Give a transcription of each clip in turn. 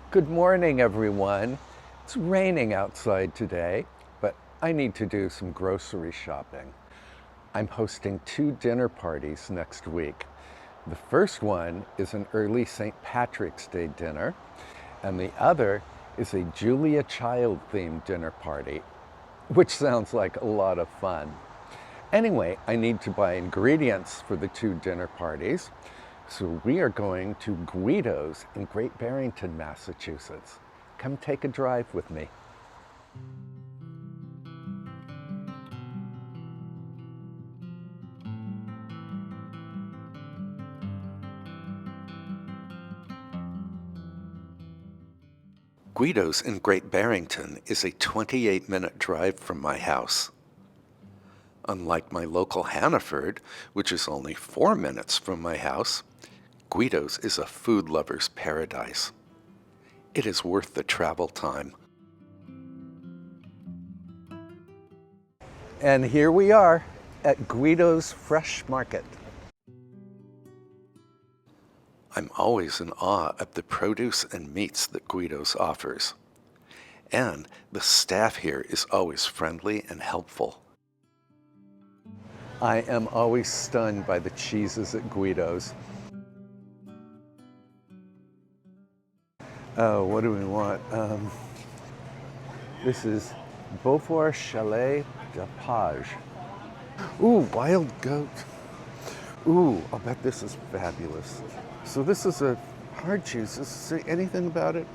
Good morning, everyone. It's raining outside today, but I need to do some grocery shopping. I'm hosting 2 dinner parties next week. The first one is an early St. Patrick's Day dinner, and the other is a Julia Child themed dinner party, which sounds like a lot of fun. Anyway, I need to buy ingredients for the 2 dinner parties. So we are going to Guido's in Great Barrington, Massachusetts. Come take a drive with me. Guido's in Great Barrington is a 28-minute drive from my house. Unlike my local Hannaford, which is only 4 minutes from my house, Guido's is a food lover's paradise. It is worth the travel time. And here we are at Guido's Fresh Market. I'm always in awe of the produce and meats that Guido's offers. And the staff here is always friendly and helpful. I am always stunned by the cheeses at Guido's. Oh, what do we want? This is Beaufort Chalet de Page. Ooh, wild goat. Ooh, I'll bet this is fabulous. So this is a hard cheese. Does it say anything about it?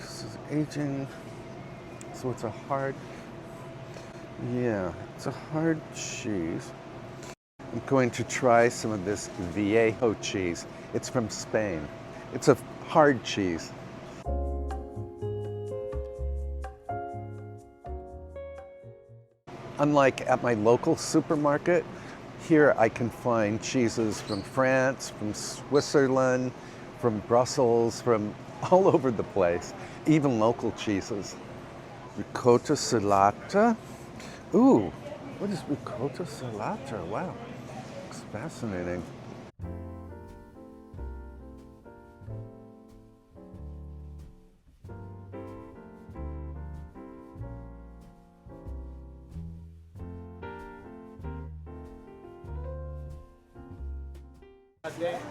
This is aging. So it's a hard, yeah, it's a hard cheese. I'm going to try some of this Viejo cheese. It's from Spain. It's a hard cheese. Unlike at my local supermarket, here I can find cheeses from France, from Switzerland, from Brussels, from all over the place, even local cheeses. Ricotta salata. Ooh, what is ricotta salata? Wow, looks fascinating.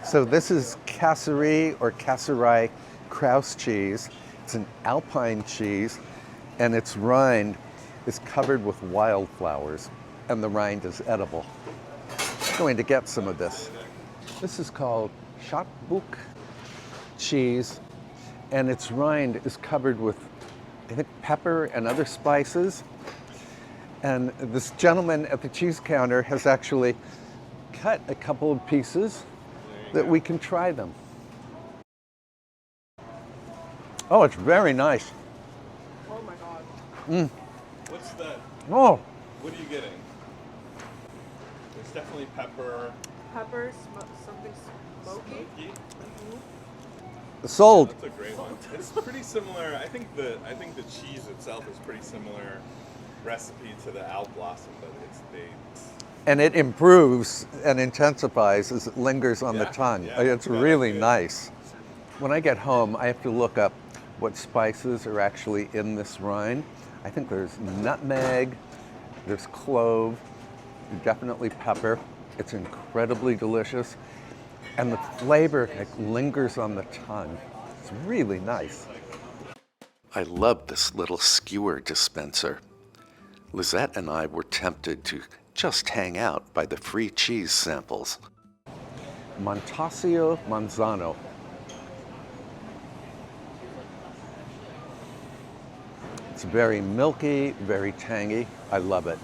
So this is Casserie or Casserai Kraus cheese. It's an alpine cheese, and its rind is covered with wildflowers, and the rind is edible. I'm going to get some of this. This is called Schottbuch cheese, and its rind is covered with, I think, pepper and other spices. And this gentleman at the cheese counter has actually cut a couple of pieces that we can try them. Oh, it's very nice. Oh my God. Mm. What's that? Oh, What are you getting? There's definitely pepper. Pepper, something smoky. sold. That's a great one. It's pretty similar. I think the cheese itself is pretty similar recipe to the Alp Blossom, but And it improves and intensifies as it lingers on the tongue. yeah, It's yeah, really good. nice. When I get home, I have to look up what spices are actually in this rind. I think there's nutmeg, there's clove, definitely pepper. It's incredibly delicious. And the flavor lingers on the tongue. It's really nice. I love this little skewer dispenser. Lizette and I were tempted to just hang out by the free cheese samples. Montasio Manzano. It's very milky, very tangy. I love it.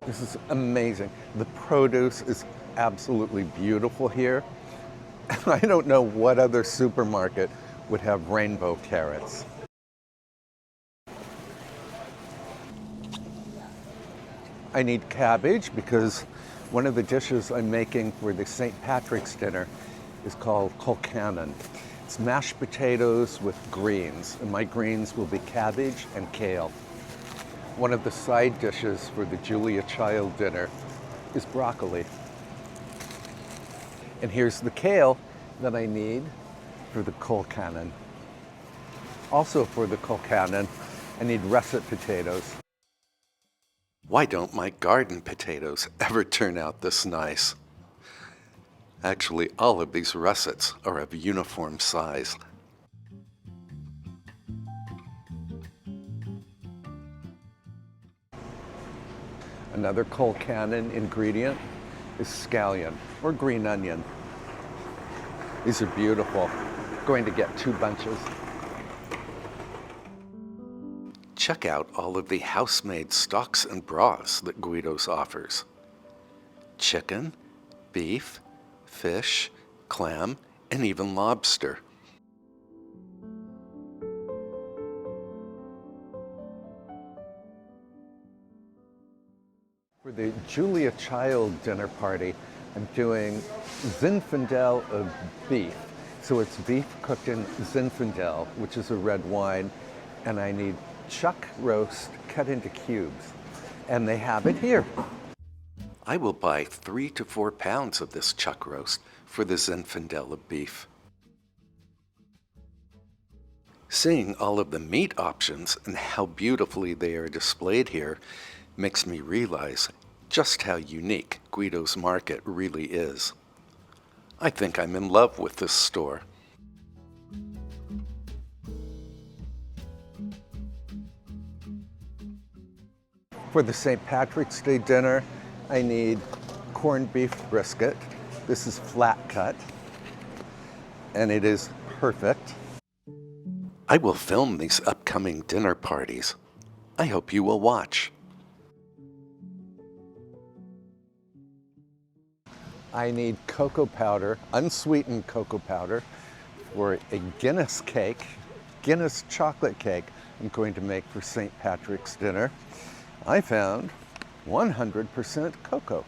This is amazing. The produce is absolutely beautiful here. I don't know what other supermarket would have rainbow carrots. I need cabbage because one of the dishes I'm making for the St. Patrick's dinner is called colcannon. It's mashed potatoes with greens, and my greens will be cabbage and kale. One of the side dishes for the Julia Child dinner is broccoli. And here's the kale that I need for the colcannon. Also for the colcannon, I need russet potatoes. Why don't my garden potatoes ever turn out this nice? Actually, all of these russets are of uniform size. Another colcannon ingredient is scallion or green onion. These are beautiful. I'm going to get 2 bunches. Check out all of the house-made stocks and broths that Guido's offers. Chicken, beef, fish, clam, and even lobster. For the Julia Child dinner party, I'm doing Zinfandel of beef. So it's beef cooked in Zinfandel, which is a red wine, and I need chuck roast cut into cubes. And they have it here. I will buy 3 to 4 pounds of this chuck roast for the Zinfandel of beef. Seeing all of the meat options and how beautifully they are displayed here makes me realize just how unique Guido's Market really is. I think I'm in love with this store. For the St. Patrick's Day dinner, I need corned beef brisket. This is flat cut, and it is perfect. I will film these upcoming dinner parties. I hope you will watch. I need cocoa powder, unsweetened cocoa powder, for a Guinness cake, Guinness chocolate cake I'm going to make for St. Patrick's dinner. I found 100% cocoa.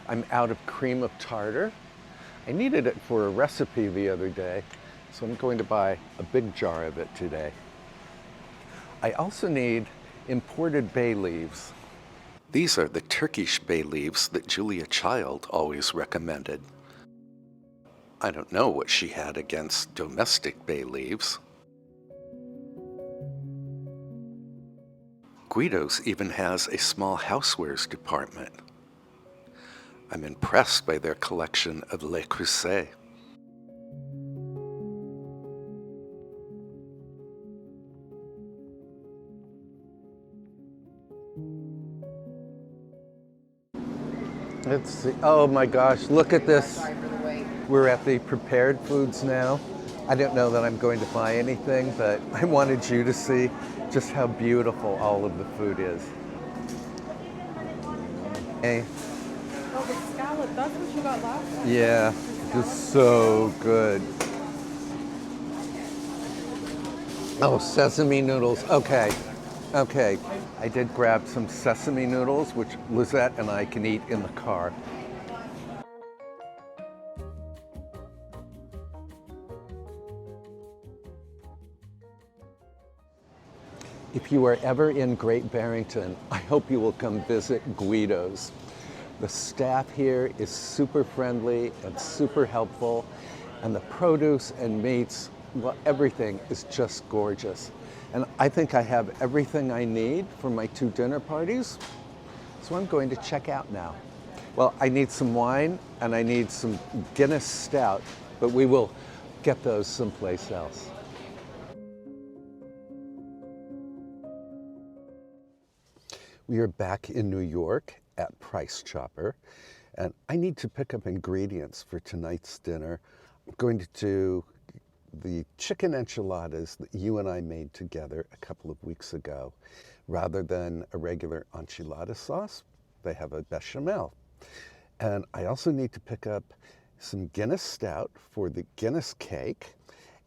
I'm out of cream of tartar. I needed it for a recipe the other day, so I'm going to buy a big jar of it today. I also need imported bay leaves. These are the Turkish bay leaves that Julia Child always recommended. I don't know what she had against domestic bay leaves. Guido's even has a small housewares department. I'm impressed by their collection of Le Creuset. Let's see. Oh my gosh, look at this. We're at the prepared foods now. I don't know that I'm going to buy anything, but I wanted you to see just how beautiful all of the food is. Hey. Oh, the scallop, that's what you got last time. Yeah, it's so good. Oh, sesame noodles. Okay. I did grab some sesame noodles, which Lizette and I can eat in the car. If you are ever in Great Barrington, I hope you will come visit Guido's. The staff here is super friendly and super helpful, and the produce and meats, well, everything is just gorgeous. And I think I have everything I need for my 2 dinner parties, so I'm going to check out now. Well, I need some wine and I need some Guinness Stout, but we will get those someplace else. We are back in New York at Price Chopper, and I need to pick up ingredients for tonight's dinner. I'm going to do the chicken enchiladas that you and I made together a couple of weeks ago. Rather than a regular enchilada sauce, they have a bechamel. And I also need to pick up some Guinness Stout for the Guinness cake.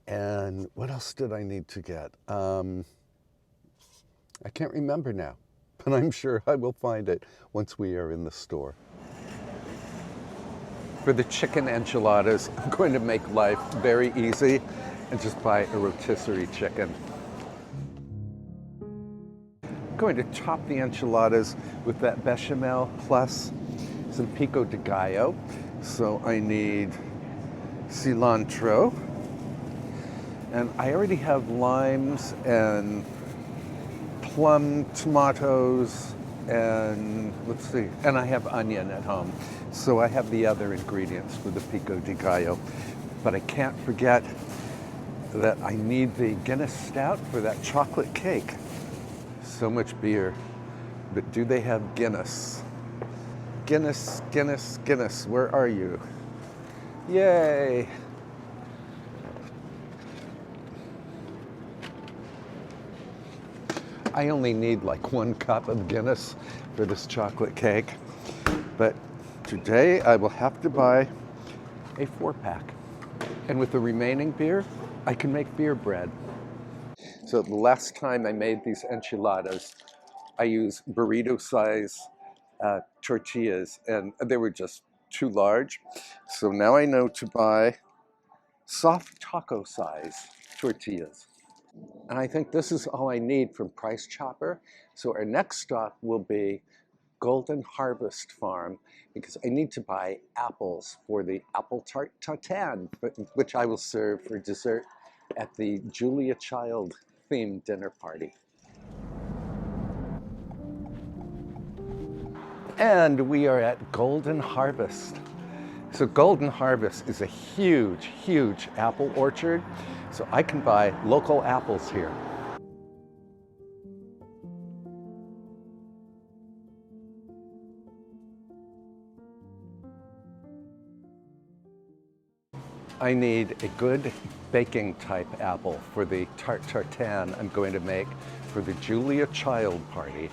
And what else did I need to get? I can't remember now, but I'm sure I will find it once we are in the store. For the chicken enchiladas, I'm going to make life very easy and just buy a rotisserie chicken. going to top the enchiladas with that bechamel plus some pico de gallo. So I need cilantro, and I already have limes and plum tomatoes, and let's see, and I have onion at home. So I have the other ingredients for the pico de gallo. But I can't forget that I need the Guinness Stout for that chocolate cake. So much beer, but do they have Guinness? Guinness, Guinness, Guinness, where are you? Yay! I only need like 1 cup of Guinness for this chocolate cake, but today I will have to buy a 4-pack. And with the remaining beer, I can make beer bread. So the last time I made these enchiladas, I used burrito-size tortillas, and they were just too large. So now I know to buy soft taco-size tortillas. And I think this is all I need from Price Chopper. So our next stop will be Golden Harvest Farm, because I need to buy apples for the apple tart tartan, which I will serve for dessert at the Julia Child themed dinner party. And we are at Golden Harvest. So Golden Harvest is a huge, huge apple orchard. So I can buy local apples here. I need a good baking type apple for the tart tartan I'm going to make for the Julia Child party.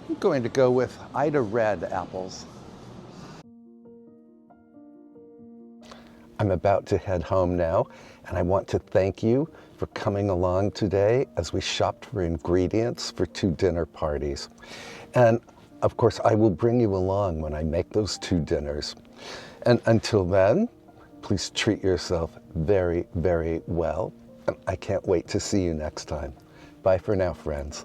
I'm going to go with Ida Red apples. I'm about to head home now, and I want to thank you for coming along today as we shopped for ingredients for 2 dinner parties. And of course, I will bring you along when I make those 2 dinners. And until then, please treat yourself very, very well. And I can't wait to see you next time. Bye for now, friends.